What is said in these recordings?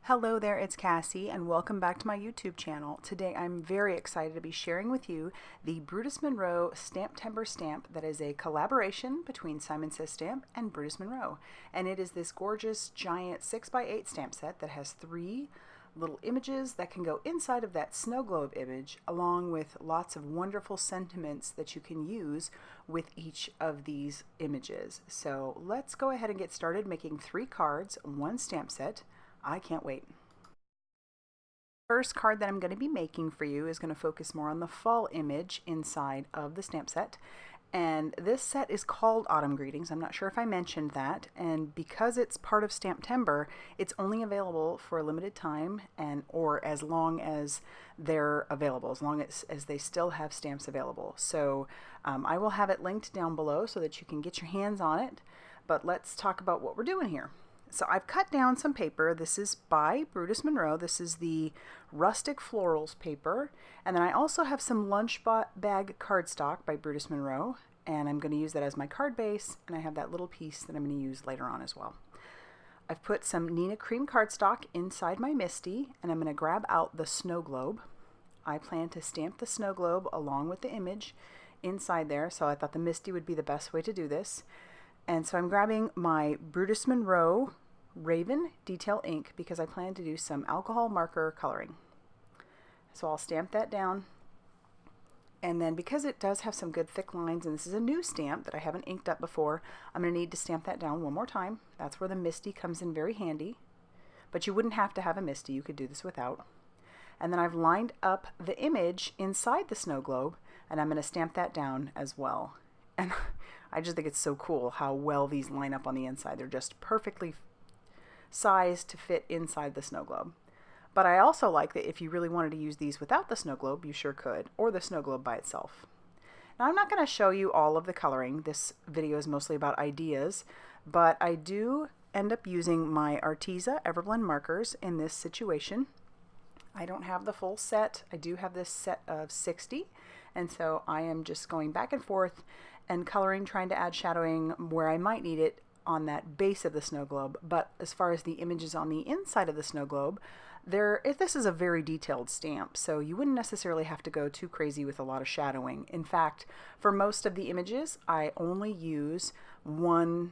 Hello there, it's Cassie and welcome back to my YouTube channel. Today I'm very excited to be sharing with you the Brutus Monroe STAMPtember stamp that is a collaboration between Simon Says Stamp and Brutus Monroe. And it is this gorgeous giant 6x8 stamp set that has 3 little images that can go inside of that snow globe image, along with lots of wonderful sentiments that you can use with each of these images. So let's go ahead and get started making 3 cards, 1 stamp set. I can't wait. First card that I'm going to be making for you is going to focus more on the fall image inside of the stamp set. And this set is called Autumn Greetings. I'm not sure if I mentioned that. And because it's part of STAMPtember, it's only available for a limited time or as long as they're available, as long as they still have stamps available. So I will have it linked down below so that you can get your hands on it. But let's talk about what we're doing here. So I've cut down some paper. This is by Brutus Monroe. This is the Rustic Florals paper. And then I also have some lunch bag cardstock by Brutus Monroe. And I'm going to use that as my card base. And I have that little piece that I'm going to use later on as well. I've put some Neenah cream cardstock inside my Misti. And I'm going to grab out the snow globe. I plan to stamp the snow globe along with the image inside there. So I thought the Misti would be the best way to do this. And so I'm grabbing my Brutus Monroe Raven Detail ink because I plan to do some alcohol marker coloring. So I'll stamp that down, and then because it does have some good thick lines and this is a new stamp that I haven't inked up before, I'm going to need to stamp that down one more time. That's where the Misti comes in very handy, but you wouldn't have to have a Misti, you could do this without. And then I've lined up the image inside the snow globe and I'm going to stamp that down as well. And I just think it's so cool how well these line up on the inside. They're just perfectly sized to fit inside the snow globe. But I also like that if you really wanted to use these without the snow globe, you sure could, or the snow globe by itself. Now I'm not going to show you all of the coloring. This video is mostly about ideas, but I do end up using my Arteza EverBlend markers in this situation. I don't have the full set. I do have this set of 60, and so I am just going back and forth and coloring, trying to add shadowing where I might need it on that base of the snow globe. But as far as the images on the inside of the snow globe, this is a very detailed stamp, so you wouldn't necessarily have to go too crazy with a lot of shadowing. In fact, for most of the images, I only use one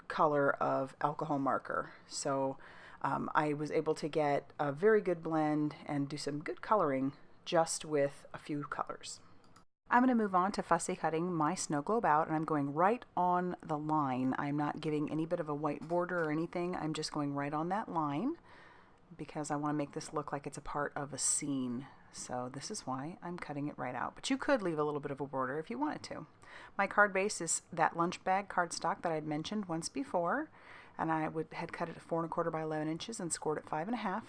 color of alcohol marker. So I was able to get a very good blend and do some good coloring just with a few colors. I'm going to move on to fussy cutting my snow globe out, and I'm going right on the line. I'm not giving any bit of a white border or anything. I'm just going right on that line because I want to make this look like it's a part of a scene. So this is why I'm cutting it right out. But you could leave a little bit of a border if you wanted to. My card base is that lunch bag cardstock that I'd mentioned once before, and I had cut it at 4 1/4 by 11 inches and scored at 5 1/2.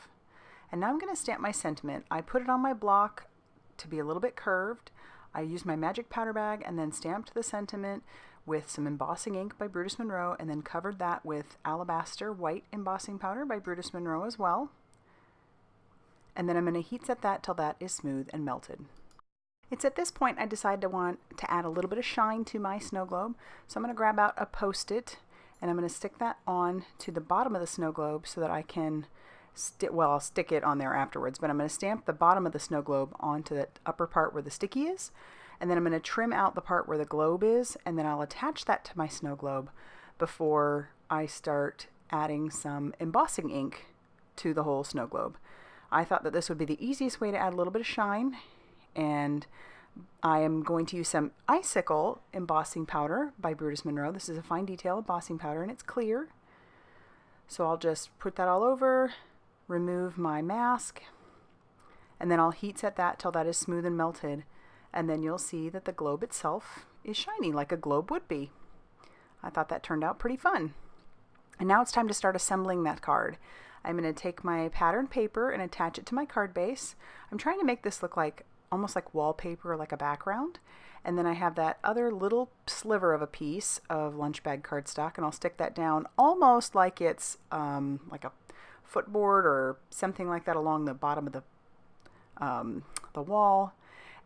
And now I'm going to stamp my sentiment. I put it on my block to be a little bit curved. I used my magic powder bag and then stamped the sentiment with some embossing ink by Brutus Monroe, and then covered that with Alabaster white embossing powder by Brutus Monroe as well. And then I'm going to heat set that till that is smooth and melted. It's at this point I decide to want to add a little bit of shine to my snow globe. So I'm going to grab out a Post-it and I'm going to stick that on to the bottom of the snow globe so that I can I'll stick it on there afterwards, but I'm going to stamp the bottom of the snow globe onto the upper part where the sticky is, and then I'm going to trim out the part where the globe is, and then I'll attach that to my snow globe before I start adding some embossing ink to the whole snow globe. I thought that this would be the easiest way to add a little bit of shine, and I am going to use some Icicle embossing powder by Brutus Monroe. This is a fine detail embossing powder, and it's clear. So I'll just put that all over, remove my mask, and then I'll heat set that till that is smooth and melted, and then you'll see that the globe itself is shiny like a globe would be. I thought that turned out pretty fun. And now it's time to start assembling that card. I'm going to take my pattern paper and attach it to my card base. I'm trying to make this look like almost like wallpaper, like a background. And then I have that other little sliver of a piece of lunch bag cardstock, and I'll stick that down almost like it's like a footboard or something like that along the bottom of the wall.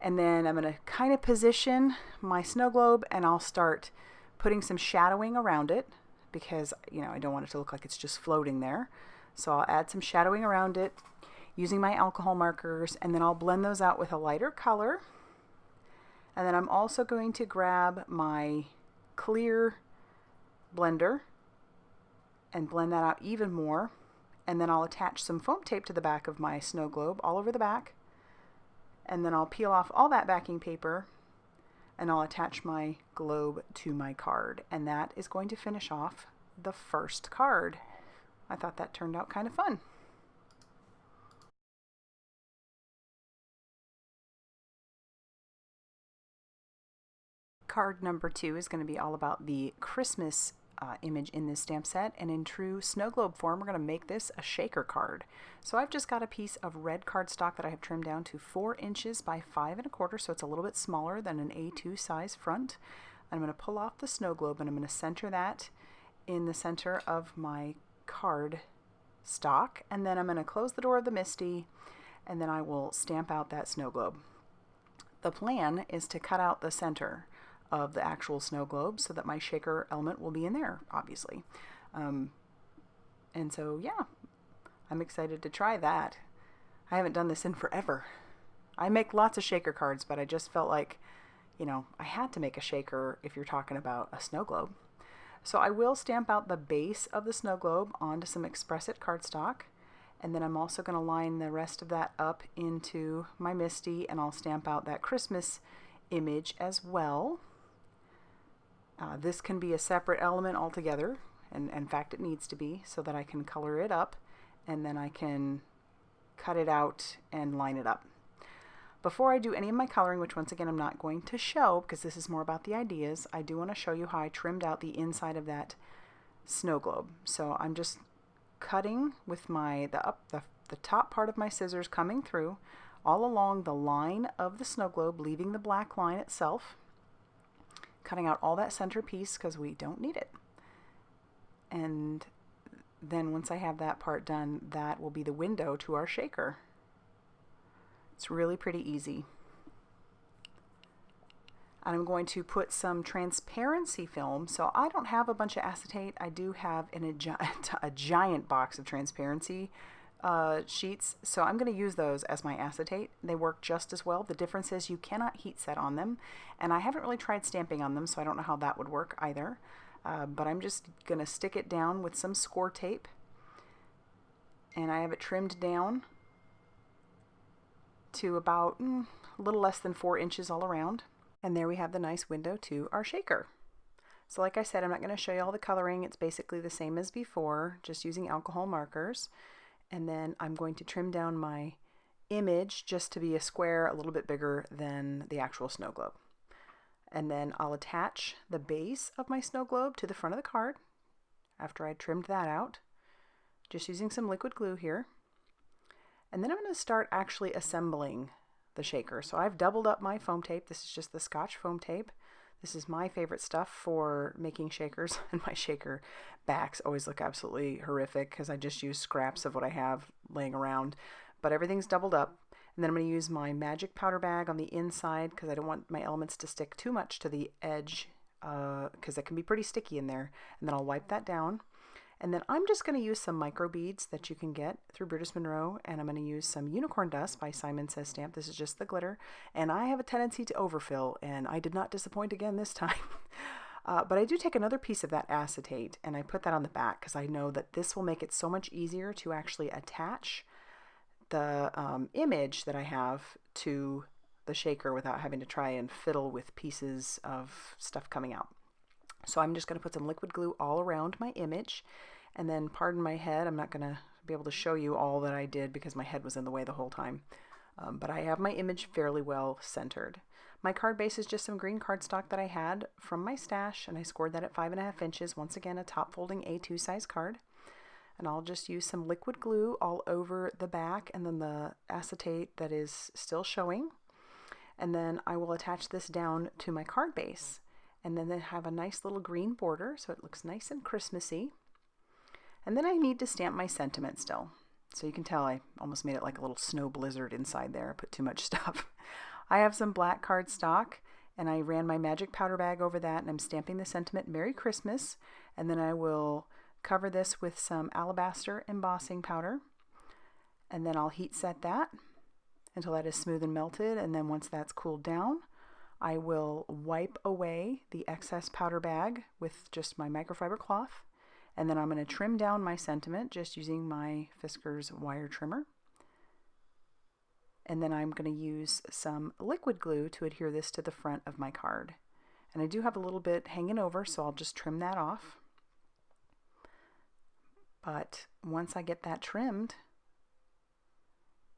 And then I'm going to kind of position my snow globe, and I'll start putting some shadowing around it because, you know, I don't want it to look like it's just floating there. So I'll add some shadowing around it using my alcohol markers, and then I'll blend those out with a lighter color. And then I'm also going to grab my clear blender and blend that out even more. And then I'll attach some foam tape to the back of my snow globe all over the back. And then I'll peel off all that backing paper and I'll attach my globe to my card. And that is going to finish off the first card. I thought that turned out kind of fun. Card number 2 is going to be all about the Christmas image in this stamp set, and in true snow globe form we're going to make this a shaker card. So I've just got a piece of red cardstock that I have trimmed down to 4 inches by 5 1/4, so it's a little bit smaller than an A2 size front. I'm going to pull off the snow globe and I'm going to center that in the center of my card stock, and then I'm going to close the door of the Misti, and then I will stamp out that snow globe. The plan is to cut out the center of the actual snow globe so that my shaker element will be in there, obviously. And so yeah, I'm excited to try that. I haven't done this in forever. I make lots of shaker cards, but I just felt like, you know, I had to make a shaker if you're talking about a snow globe. So I will stamp out the base of the snow globe onto some Express It cardstock, and then I'm also going to line the rest of that up into my Misti, and I'll stamp out that Christmas image as well. This can be a separate element altogether, and in fact it needs to be, so that I can color it up and then I can cut it out and line it up. Before I do any of my coloring, which once again I'm not going to show because this is more about the ideas, I do want to show you how I trimmed out the inside of that snow globe. So I'm just cutting with the top part of my scissors coming through all along the line of the snow globe, leaving the black line itself, cutting out all that center piece because we don't need it. And then once I have that part done, that will be the window to our shaker. It's really pretty easy. And I'm going to put some transparency film. So I don't have a bunch of acetate. I do have a giant box of transparency sheets, so I'm going to use those as my acetate. They work just as well. The difference is you cannot heat set on them, and I haven't really tried stamping on them, so I don't know how that would work either. But I'm just going to stick it down with some score tape, and I have it trimmed down to about a little less than 4 inches all around. And there we have the nice window to our shaker. So like I said, I'm not going to show you all the coloring. It's basically the same as before, just using alcohol markers. And then I'm going to trim down my image just to be a square a little bit bigger than the actual snow globe. And then I'll attach the base of my snow globe to the front of the card after I trimmed that out, just using some liquid glue here. And then I'm going to start actually assembling the shaker. So I've doubled up my foam tape. This is just the Scotch foam tape. This is my favorite stuff for making shakers, and my shaker backs always look absolutely horrific because I just use scraps of what I have laying around. But everything's doubled up. And then I'm going to use my magic powder bag on the inside because I don't want my elements to stick too much to the edge because it can be pretty sticky in there. And then I'll wipe that down. And then I'm just going to use some micro beads that you can get through Brutus Monroe, and I'm going to use some Unicorn Dust by Simon Says Stamp. This is just the glitter, and I have a tendency to overfill, and I did not disappoint again this time. But I do take another piece of that acetate, and I put that on the back because I know that this will make it so much easier to actually attach the image that I have to the shaker without having to try and fiddle with pieces of stuff coming out. So I'm just going to put some liquid glue all around my image, and then pardon my head, I'm not going to be able to show you all that I did because my head was in the way the whole time. But I have my image fairly well centered. My card base is just some green cardstock that I had from my stash, and I scored that at 5 1/2 inches. Once again, a top folding A2 size card. And I'll just use some liquid glue all over the back and then the acetate that is still showing. And then I will attach this down to my card base. And then they have a nice little green border, so it looks nice and Christmassy. And then I need to stamp my sentiment still. So you can tell I almost made it like a little snow blizzard inside there. I put too much stuff. I have some black cardstock, and I ran my magic powder bag over that, and I'm stamping the sentiment Merry Christmas. And then I will cover this with some Alabaster embossing powder, and then I'll heat set that until that is smooth and melted, and then once that's cooled down, I will wipe away the excess powder bag with just my microfiber cloth, and then I'm going to trim down my sentiment just using my Fiskars wire trimmer. And then I'm going to use some liquid glue to adhere this to the front of my card. And I do have a little bit hanging over, so I'll just trim that off. But once I get that trimmed,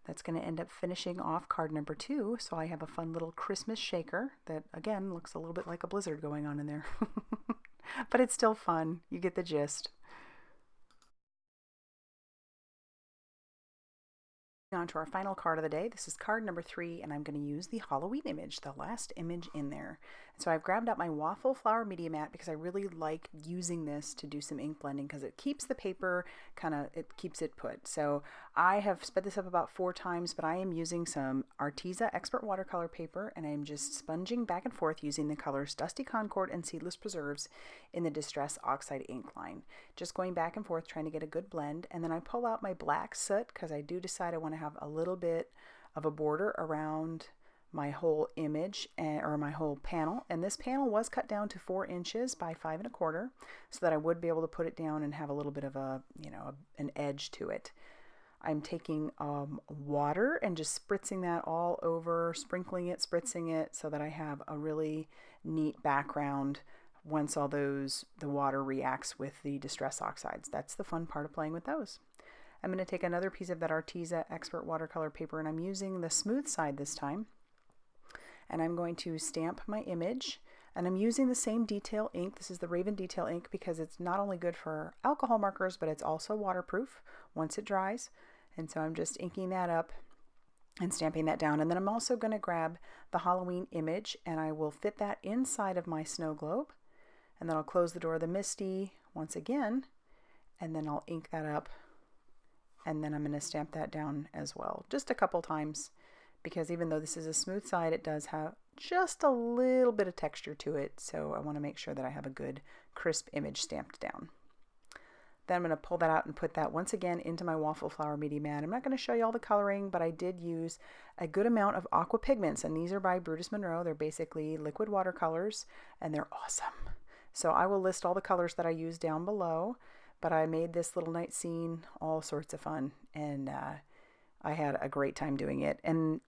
that's going to end up finishing off card number 2. So I have a fun little Christmas shaker that, again, looks a little bit like a blizzard going on in there. But it's still fun. You get the gist. On to our final card of the day. This is card number 3, and I'm going to use the Halloween image, the last image in there. So I've grabbed up my waffle flower media mat because I really like using this to do some ink blending because it keeps the paper it keeps it put. So I have sped this up about 4 times, but I am using some Arteza Expert Watercolor paper, and I'm just sponging back and forth using the colors Dusty Concord and Seedless Preserves in the Distress Oxide ink line. Just going back and forth trying to get a good blend, and then I pull out my black soot because I do decide I want to have a little bit of a border around my whole image or my whole panel, and this panel was cut down to 4 inches by 5 1/4 so that I would be able to put it down and have a little bit of an edge to it. I'm taking water and just spritzing that all over, sprinkling it, spritzing it, so that I have a really neat background once the water reacts with the Distress Oxides. That's the fun part of playing with those. I'm going to take another piece of that Arteza Expert Watercolor paper, and I'm using the smooth side this time. And I'm going to stamp my image, and I'm using the same detail ink. This is the Raven Detail ink because it's not only good for alcohol markers, but it's also waterproof once it dries. And so I'm just inking that up and stamping that down. And then I'm also going to grab the Halloween image, and I will fit that inside of my snow globe. And then I'll close the door of the Misti once again, and then I'll ink that up. And then I'm going to stamp that down as well, just a couple times, because even though this is a smooth side, it does have just a little bit of texture to it. So I want to make sure that I have a good crisp image stamped down. Then I'm going to pull that out and put that once again into my waffle flower media mat. I'm not going to show you all the coloring, but I did use a good amount of aqua pigments, and these are by Brutus Monroe. They're basically liquid watercolors, and they're awesome. So I will list all the colors that I use down below, but I made this little night scene all sorts of fun, and I had a great time doing it. And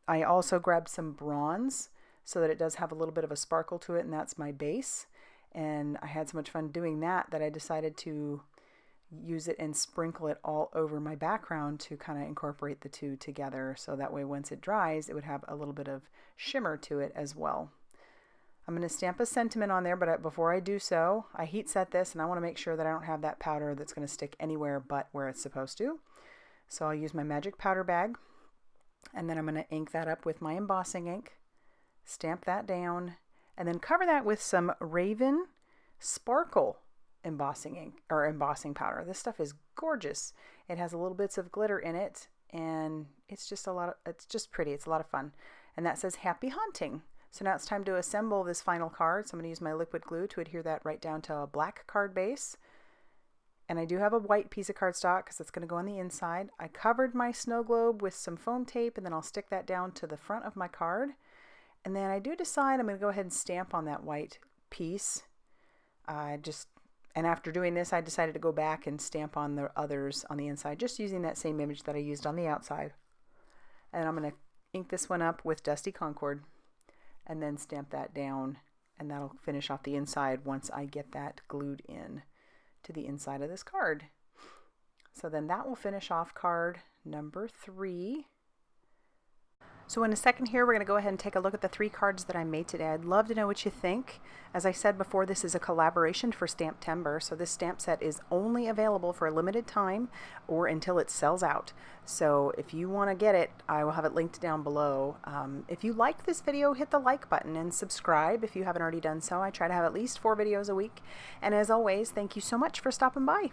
I also grabbed some bronze so that it does have a little bit of a sparkle to it, and that's my base. And I had so much fun doing that I decided to use it and sprinkle it all over my background to kind of incorporate the two together, so that way once it dries it would have a little bit of shimmer to it as well. I'm going to stamp a sentiment on there, but before I do so, I heat set this, and I want to make sure that I don't have that powder that's going to stick anywhere but where it's supposed to. So I'll use my magic powder bag, and then I'm going to ink that up with my embossing ink, stamp that down, and then cover that with some Raven Sparkle embossing ink or embossing powder. This stuff is gorgeous. It has a little bits of glitter in it, and it's just pretty. It's a lot of fun. And that says Happy Haunting. So now it's time to assemble this final card. So I'm going to use my liquid glue to adhere that right down to a black card base. And I do have a white piece of cardstock because it's going to go on the inside. I covered my snow globe with some foam tape, and then I'll stick that down to the front of my card. And then I do decide I'm going to go ahead and stamp on that white piece. And after doing this, I decided to go back and stamp on the others on the inside, just using that same image that I used on the outside. And I'm going to ink this one up with Dusty Concord and then stamp that down, and that'll finish off the inside once I get that glued in to the inside of this card. So then that will finish off card number 3. So in a second here, we're going to go ahead and take a look at the 3 cards that I made today. I'd love to know what you think. As I said before, this is a collaboration for STAMPtember, so this stamp set is only available for a limited time or until it sells out. So if you want to get it, I will have it linked down below. If you liked this video, hit the like button and subscribe if you haven't already done so. I try to have at least 4 videos a week. And as always, thank you so much for stopping by.